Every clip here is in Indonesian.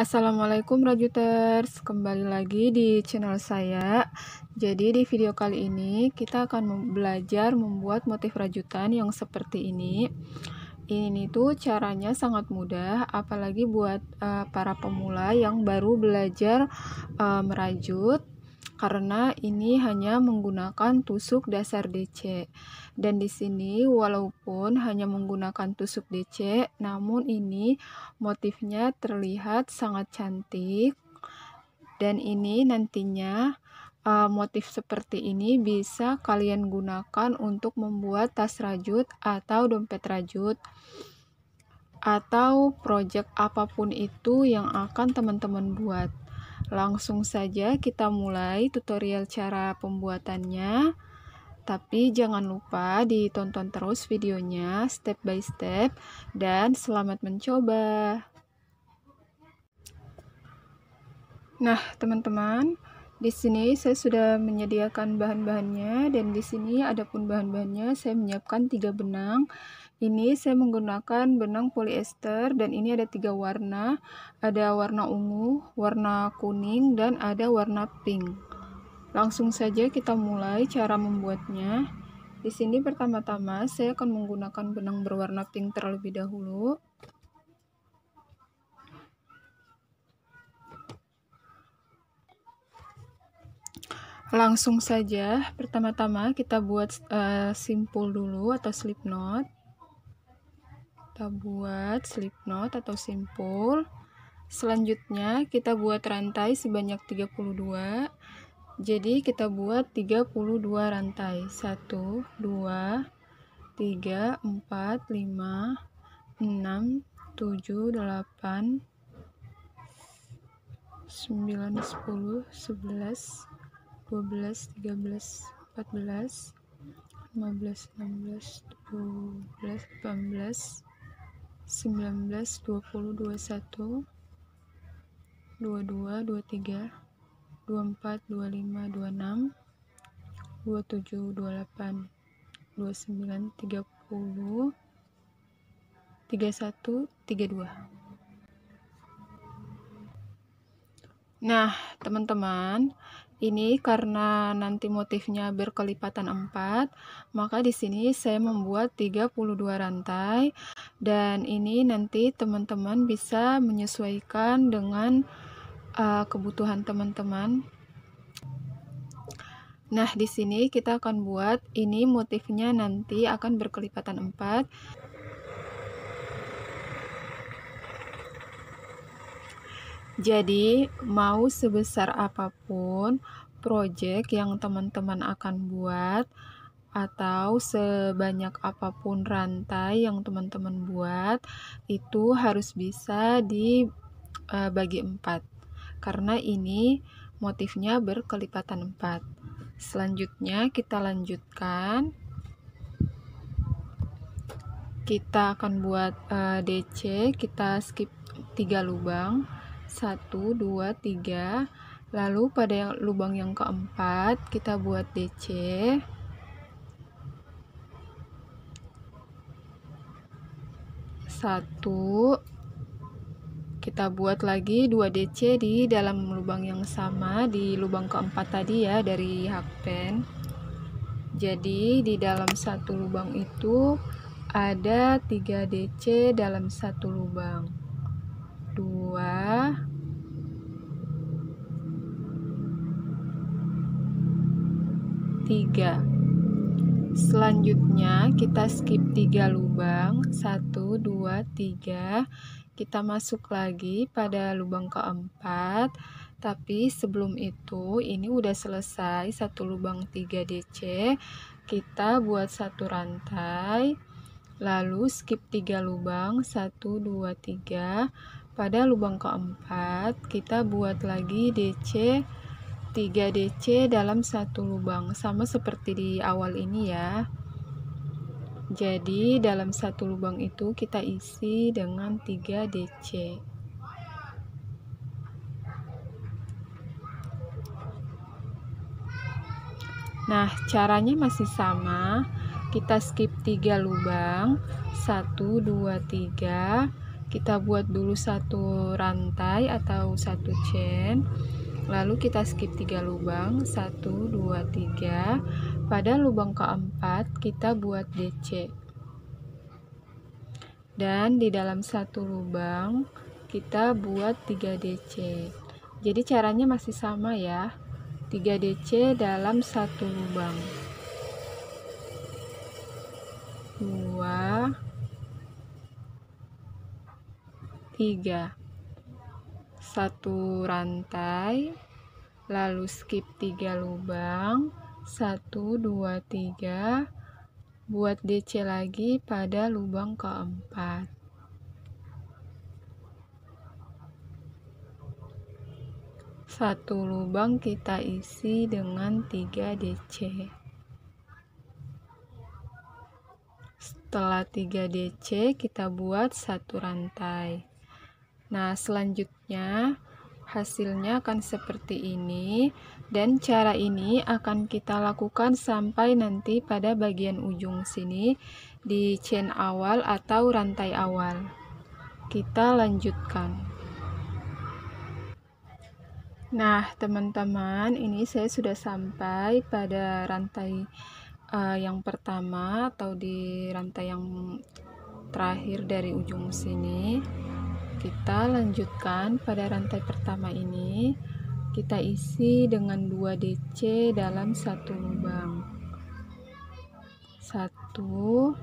Assalamualaikum Rajuters, kembali lagi di channel saya. Jadi di video kali ini kita akan belajar membuat motif rajutan yang seperti ini. Ini tuh caranya sangat mudah, apalagi buat para pemula yang baru belajar merajut, karena ini hanya menggunakan tusuk dasar DC. Dan di sini walaupun hanya menggunakan tusuk DC, namun ini motifnya terlihat sangat cantik. Dan ini nantinya motif seperti ini bisa kalian gunakan untuk membuat tas rajut atau dompet rajut atau project apapun itu yang akan teman-teman buat. Langsung saja kita mulai tutorial cara pembuatannya. Tapi jangan lupa ditonton terus videonya step by step dan selamat mencoba. Nah, teman-teman, di sini saya sudah menyediakan bahan-bahannya dan di sini adapun bahan-bahannya saya menyiapkan 3 benang. Ini saya menggunakan benang polyester dan ini ada 3 warna. Ada warna ungu, warna kuning, dan ada warna pink. Langsung saja kita mulai cara membuatnya. Di sini pertama-tama saya akan menggunakan benang berwarna pink terlebih dahulu. Langsung saja, pertama-tama kita buat simpul dulu atau slip knot. Kita buat slip knot atau simpul. Selanjutnya kita buat rantai sebanyak 32. Jadi kita buat 32 rantai. 1, 2, 3, 4, 5, 6, 7, 8, 9, 10, 11, 12, 13, 14, 15, 16, 17, 18, 19, 20, 21, 22, 23, 24, 25, 26, 27, 28, 29, 30, 31, 32. Nah, teman-teman, ini karena nanti motifnya berkelipatan 4, maka di sini saya membuat 32 rantai dan ini nanti teman-teman bisa menyesuaikan dengan kebutuhan teman-teman. Nah, di sini kita akan buat ini motifnya nanti akan berkelipatan 4. Jadi, mau sebesar apapun project yang teman-teman akan buat atau sebanyak apapun rantai yang teman-teman buat, itu harus bisa dibagi 4. Karena ini motifnya berkelipatan 4. Selanjutnya kita lanjutkan. Kita akan buat DC, kita skip 3 lubang. 1, 2, 3. Lalu pada lubang yang keempat kita buat DC. 1. Kita buat lagi 2 DC di dalam lubang yang sama, di lubang keempat tadi ya, dari hakpen. Jadi di dalam satu lubang itu ada 3 DC dalam satu lubang. 2, 3. Selanjutnya kita skip 3 lubang. 1, 2, 3. Kita masuk lagi pada lubang keempat. Tapi sebelum itu ini udah selesai satu lubang 3 DC. Kita buat satu rantai. Lalu skip 3 lubang. 1, 2, 3. Pada lubang keempat kita buat lagi DC 3 DC dalam satu lubang, sama seperti di awal ini ya. Jadi dalam satu lubang itu kita isi dengan 3 DC. Nah, caranya masih sama. Kita skip 3 lubang. 1, 2, 3. kita buat dulu satu rantai atau satu chain, lalu kita skip 3 lubang, 1 2 3. Pada lubang keempat kita buat DC, dan di dalam satu lubang kita buat 3 DC. Jadi caranya masih sama ya, 3 DC dalam satu lubang, 2 3, satu rantai, lalu skip 3 lubang, 1 2 3, buat DC lagi pada lubang keempat. Satu lubang kita isi dengan 3 DC. Setelah 3 DC kita buat satu rantai. Nah, selanjutnya hasilnya akan seperti ini, dan cara ini akan kita lakukan sampai nanti pada bagian ujung sini di chain awal atau rantai awal. Kita lanjutkan. Nah, teman-teman, ini saya sudah sampai pada rantai yang pertama atau di rantai yang terakhir dari ujung sini. Kita lanjutkan pada rantai pertama ini, kita isi dengan 2 DC dalam satu lubang, 1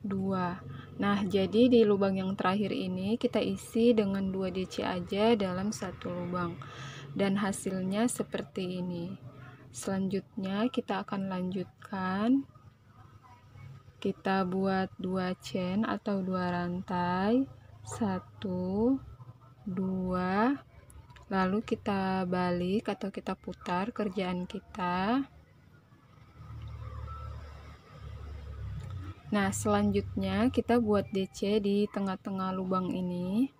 2. Nah, jadi di lubang yang terakhir ini kita isi dengan 2 DC aja dalam satu lubang, dan hasilnya seperti ini. Selanjutnya kita akan lanjutkan. Kita buat 2 chain atau 2 rantai, 1 2, lalu kita balik atau kita putar kerjaan kita. Nah, selanjutnya kita buat DC di tengah-tengah lubang ini.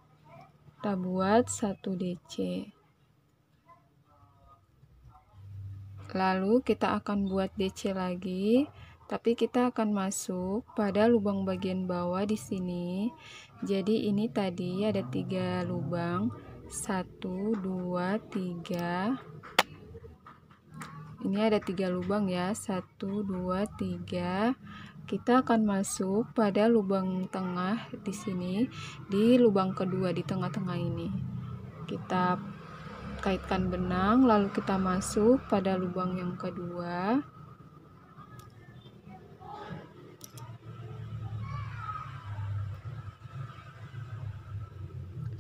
Kita buat 1 DC. Lalu kita akan buat DC lagi, tapi kita akan masuk pada lubang bagian bawah di sini. Jadi ini tadi ada 3 lubang, 1 2 3. Ini ada 3 lubang ya, 1 2 3. Kita akan masuk pada lubang tengah di sini, di lubang kedua di tengah-tengah ini. Kita kaitkan benang, lalu kita masuk pada lubang yang kedua.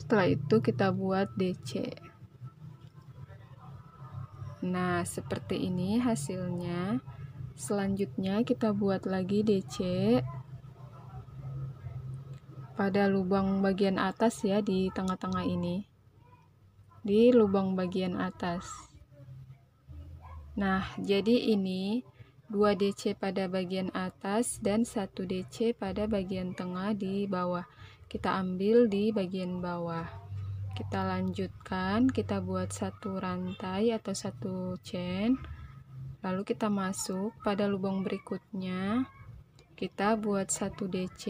Setelah itu kita buat DC. Nah, seperti ini hasilnya. Selanjutnya kita buat lagi DC pada lubang bagian atas ya, di tengah-tengah ini, di lubang bagian atas. Nah, jadi ini 2 DC pada bagian atas dan 1 DC pada bagian tengah di bawah. Kita ambil di bagian bawah. Kita lanjutkan, kita buat satu rantai atau satu chain, lalu kita masuk pada lubang berikutnya. Kita buat 1 DC.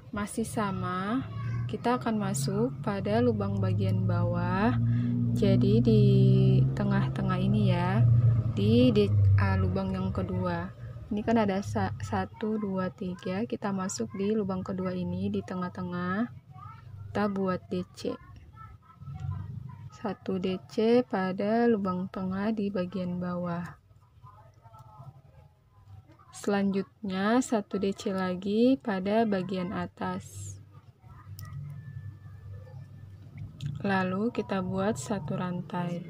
Masih sama, kita akan masuk pada lubang bagian bawah. Jadi di tengah-tengah ini ya, di lubang yang kedua. Ini kan ada 1 2 3, kita masuk di lubang kedua ini di tengah-tengah. Kita buat DC. 1 DC pada lubang tengah di bagian bawah. Selanjutnya 1 DC lagi pada bagian atas. Lalu kita buat satu rantai.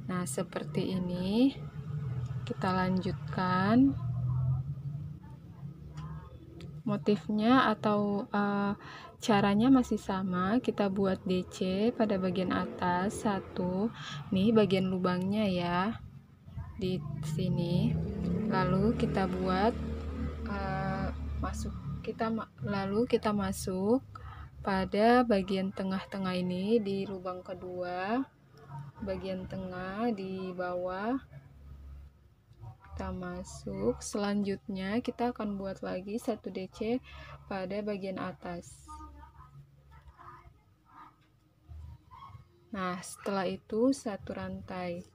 Nah, seperti ini. Kita lanjutkan. Motifnya atau caranya masih sama. Kita buat DC pada bagian atas 1. Nih bagian lubangnya ya, di sini. Lalu kita buat lalu kita masuk pada bagian tengah-tengah ini di lubang kedua, bagian tengah di bawah. kita masuk. Selanjutnya kita akan buat lagi 1 DC pada bagian atas. Nah, setelah itu 1 rantai.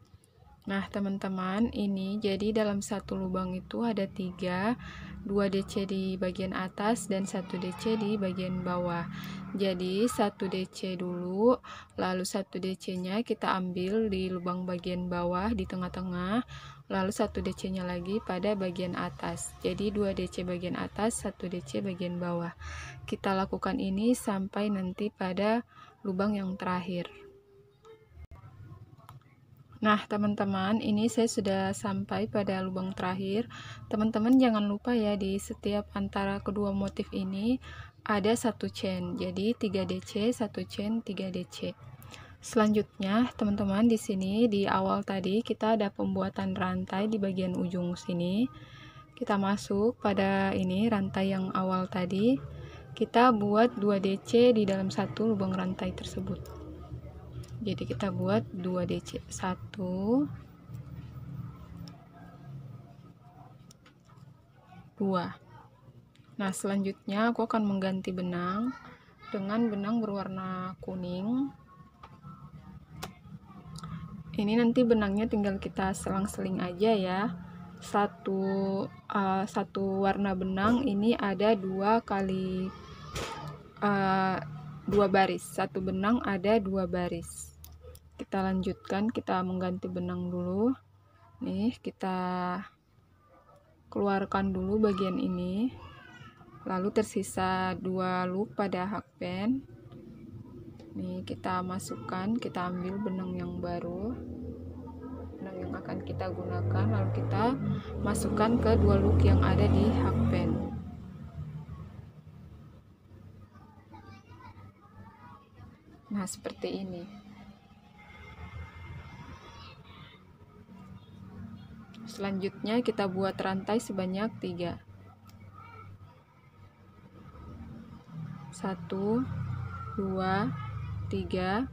Nah, teman-teman, ini jadi dalam satu lubang itu ada 3, 2 DC di bagian atas dan 1 DC di bagian bawah. Jadi 1 DC dulu, lalu 1 DC-nya kita ambil di lubang bagian bawah di tengah-tengah, lalu 1 DC-nya lagi pada bagian atas. Jadi 2 DC bagian atas, 1 DC bagian bawah. Kita lakukan ini sampai nanti pada lubang yang terakhir. Nah, teman-teman, ini saya sudah sampai pada lubang terakhir. Teman-teman jangan lupa ya, di setiap antara kedua motif ini ada 1 chain. Jadi 3 DC, 1 chain, 3 DC. Selanjutnya, teman-teman, di sini di awal tadi kita ada pembuatan rantai di bagian ujung sini. Kita masuk pada ini rantai yang awal tadi. Kita buat 2 DC di dalam satu lubang rantai tersebut. Jadi kita buat 2 DC, 1, 2. Nah, selanjutnya aku akan mengganti benang dengan benang berwarna kuning. Ini nanti benangnya tinggal kita selang-seling aja ya. Satu warna benang ini ada 2 kali 2 baris. Satu benang ada 2 baris. Kita lanjutkan, kita mengganti benang dulu. Nih, kita keluarkan dulu bagian ini. Lalu tersisa 2 loop pada hakband. Nih, kita masukkan, kita ambil benang yang baru. Benang yang akan kita gunakan, lalu kita masukkan ke 2 loop yang ada di hakband. Nah, seperti ini. Selanjutnya kita buat rantai sebanyak 3. 1, 2, 3.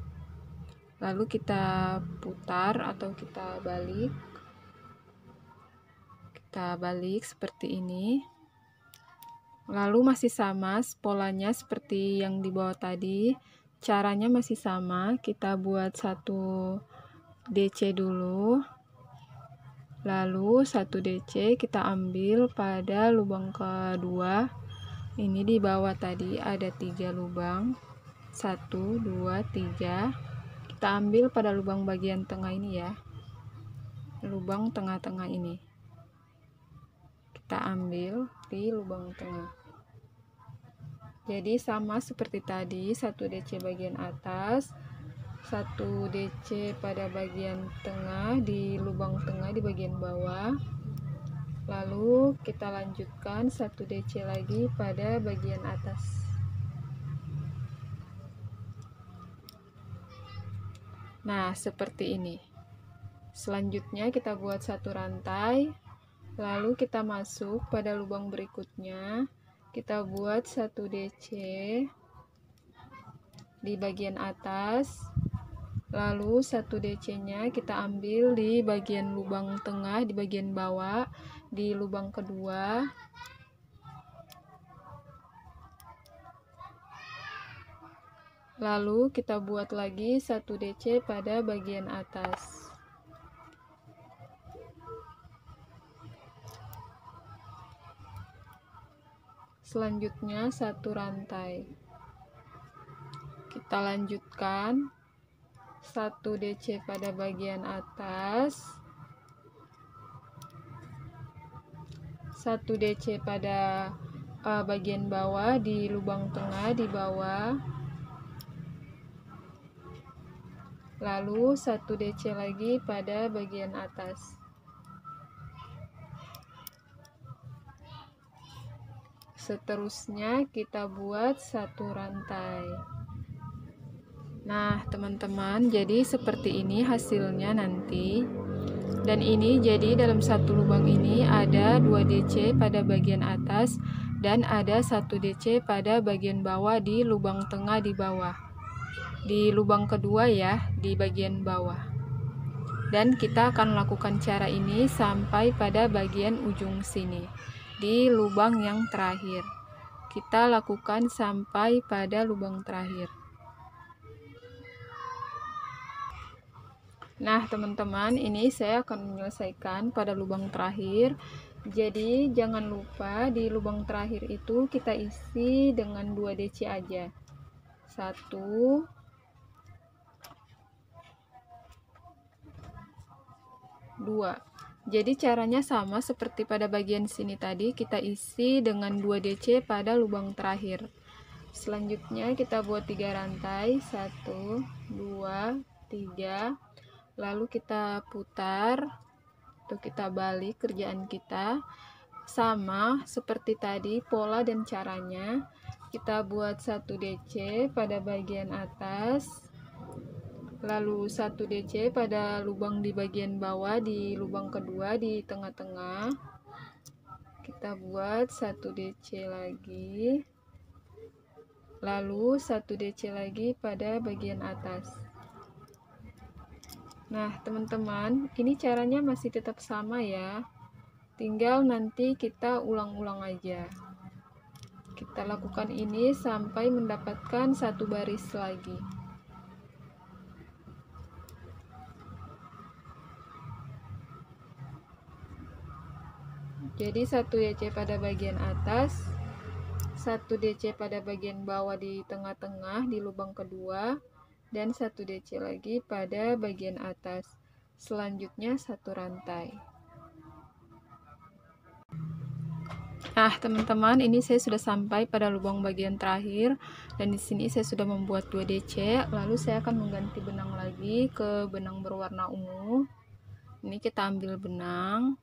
Lalu kita putar atau kita balik. Kita balik seperti ini. Lalu masih sama polanya seperti yang di bawah tadi. Caranya masih sama. Kita buat 1 DC dulu. Lalu 1 DC kita ambil pada lubang kedua. Ini di bawah tadi ada 3 lubang. 1, 2, 3. Kita ambil pada lubang bagian tengah ini ya. Lubang tengah-tengah ini. Kita ambil di lubang tengah. Jadi sama seperti tadi, 1 DC bagian atas, 1 DC pada bagian tengah di lubang tengah di bagian bawah. Lalu kita lanjutkan 1 DC lagi pada bagian atas. Nah, seperti ini. Selanjutnya kita buat 1 rantai, lalu kita masuk pada lubang berikutnya. Kita buat 1 DC di bagian atas. Lalu 1 DC-nya kita ambil di bagian lubang tengah di bagian bawah di lubang kedua. Lalu kita buat lagi 1 DC pada bagian atas. Selanjutnya 1 rantai. Kita lanjutkan 1 DC pada bagian atas, 1 DC pada bagian bawah di lubang tengah di bawah, lalu 1 DC lagi pada bagian atas. Seterusnya kita buat 1 rantai. Nah, teman-teman, jadi seperti ini hasilnya nanti. Dan ini jadi dalam satu lubang ini ada 2 DC pada bagian atas dan ada 1 DC pada bagian bawah di lubang tengah di bawah. Di lubang kedua ya, di bagian bawah. Dan kita akan lakukan cara ini sampai pada bagian ujung sini, di lubang yang terakhir. Kita lakukan sampai pada lubang terakhir. Nah, teman-teman, ini saya akan menyelesaikan pada lubang terakhir. Jadi, jangan lupa di lubang terakhir itu kita isi dengan 2 DC aja. 1, 2. Jadi caranya sama seperti pada bagian sini tadi, kita isi dengan 2 DC pada lubang terakhir. Selanjutnya kita buat 3 rantai, 1, 2, 3. Lalu kita putar atau kita balik kerjaan kita. Sama seperti tadi pola dan caranya. Kita buat 1 DC pada bagian atas, lalu 1 DC pada lubang di bagian bawah, di lubang kedua di tengah-tengah. Kita buat 1 DC lagi, lalu 1 DC lagi pada bagian atas. Nah, teman-teman, ini caranya masih tetap sama ya, tinggal nanti kita ulang-ulang aja. Kita lakukan ini sampai mendapatkan 1 baris lagi. Jadi 1 DC pada bagian atas, 1 DC pada bagian bawah di tengah-tengah di lubang kedua, dan 1 DC lagi pada bagian atas. Selanjutnya 1 rantai. Nah, teman-teman, ini saya sudah sampai pada lubang bagian terakhir, dan di sini saya sudah membuat 2 DC. Lalu saya akan mengganti benang lagi ke benang berwarna ungu. Ini kita ambil benang,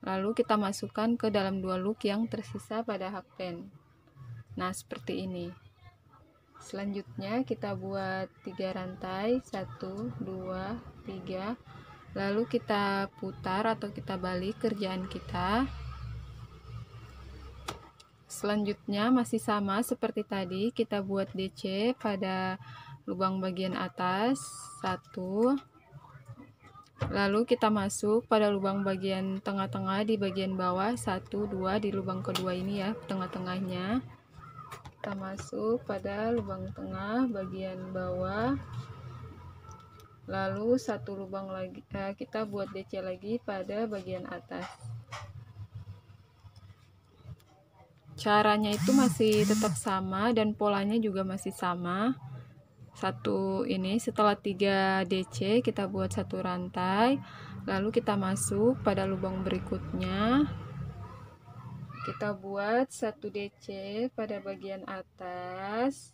lalu kita masukkan ke dalam 2 loop yang tersisa pada hakpen. Nah, seperti ini. Selanjutnya kita buat 3 rantai, 1, 2, 3. Lalu kita putar atau kita balik kerjaan kita. Selanjutnya masih sama seperti tadi, kita buat DC pada lubang bagian atas, 1. Lalu kita masuk pada lubang bagian tengah-tengah di bagian bawah, 1, 2 di lubang kedua ini ya, tengah-tengahnya. Kita masuk pada lubang tengah bagian bawah. Lalu 1 lubang lagi, kita buat DC lagi pada bagian atas. Caranya itu masih tetap sama dan polanya juga masih sama. Ini setelah 3 DC kita buat 1 rantai, lalu kita masuk pada lubang berikutnya, kita buat 1 DC pada bagian atas,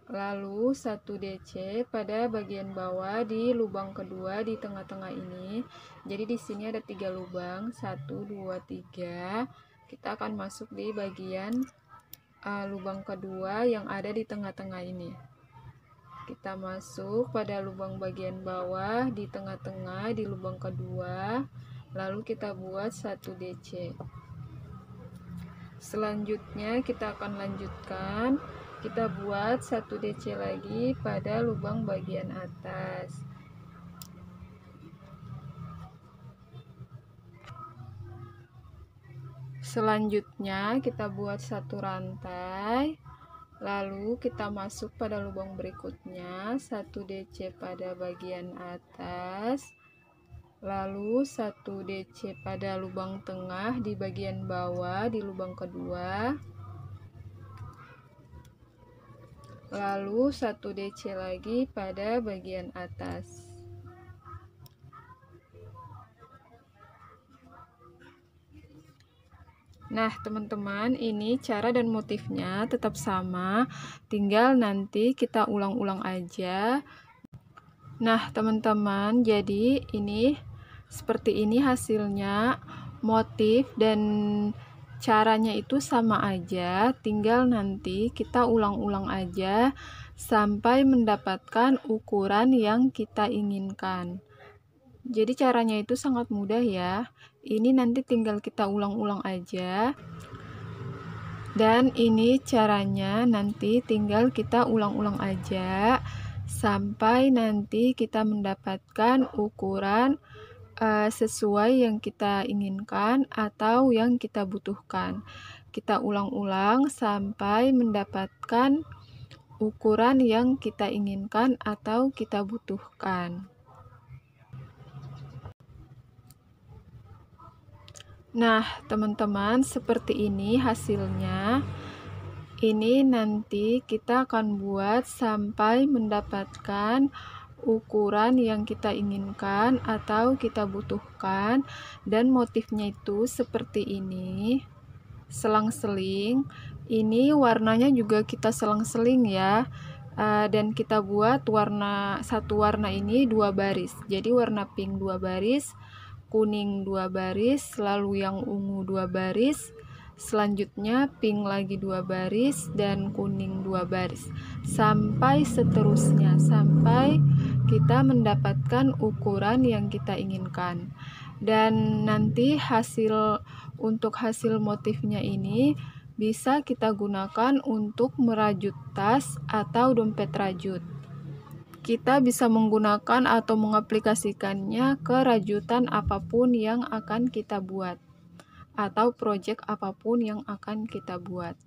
lalu 1 DC pada bagian bawah di lubang kedua di tengah-tengah ini. Jadi di sini ada 3 lubang, 1, 2, 3. Kita akan masuk di bagian lubang kedua yang ada di tengah-tengah ini. Kita masuk pada lubang bagian bawah di tengah-tengah di lubang kedua, lalu kita buat 1 DC. Selanjutnya kita akan lanjutkan, kita buat 1 DC lagi pada lubang bagian atas. Selanjutnya kita buat 1 rantai, lalu kita masuk pada lubang berikutnya, 1 DC pada bagian atas, lalu 1 DC pada lubang tengah di bagian bawah di lubang kedua, lalu 1 DC lagi pada bagian atas. Nah, teman-teman, ini cara dan motifnya tetap sama, tinggal nanti kita ulang-ulang aja. Nah, teman-teman, jadi ini seperti ini hasilnya, motif dan caranya itu sama aja, tinggal nanti kita ulang-ulang aja sampai mendapatkan ukuran yang kita inginkan. Jadi caranya itu sangat mudah ya. Ini nanti tinggal kita ulang-ulang aja. Dan ini caranya nanti tinggal kita ulang-ulang aja sampai nanti kita mendapatkan ukuran sesuai yang kita inginkan atau yang kita butuhkan. Kita ulang-ulang sampai mendapatkan ukuran yang kita inginkan atau kita butuhkan. Nah, teman-teman, seperti ini hasilnya. Ini nanti kita akan buat sampai mendapatkan ukuran yang kita inginkan atau kita butuhkan, dan motifnya itu seperti ini, selang-seling. Ini warnanya juga kita selang-seling ya, dan kita buat satu warna ini 2 baris. Jadi warna pink 2 baris, kuning 2 baris, lalu yang ungu 2 baris, selanjutnya pink lagi 2 baris, dan kuning 2 baris, sampai seterusnya, sampai kita mendapatkan ukuran yang kita inginkan. Dan nanti untuk hasil motifnya ini bisa kita gunakan untuk merajut tas atau dompet rajut. Kita bisa menggunakan atau mengaplikasikannya ke rajutan apapun yang akan kita buat, atau proyek apapun yang akan kita buat.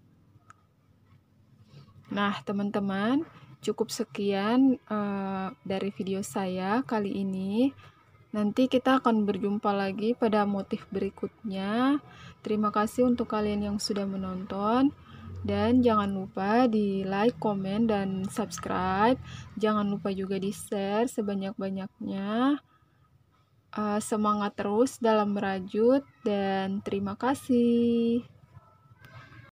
Nah, teman-teman, cukup sekian dari video saya kali ini. Nanti kita akan berjumpa lagi pada motif berikutnya. Terima kasih untuk kalian yang sudah menonton. Dan jangan lupa di like, komen, dan subscribe. Jangan lupa juga di share sebanyak-banyaknya. Semangat terus dalam merajut, dan terima kasih.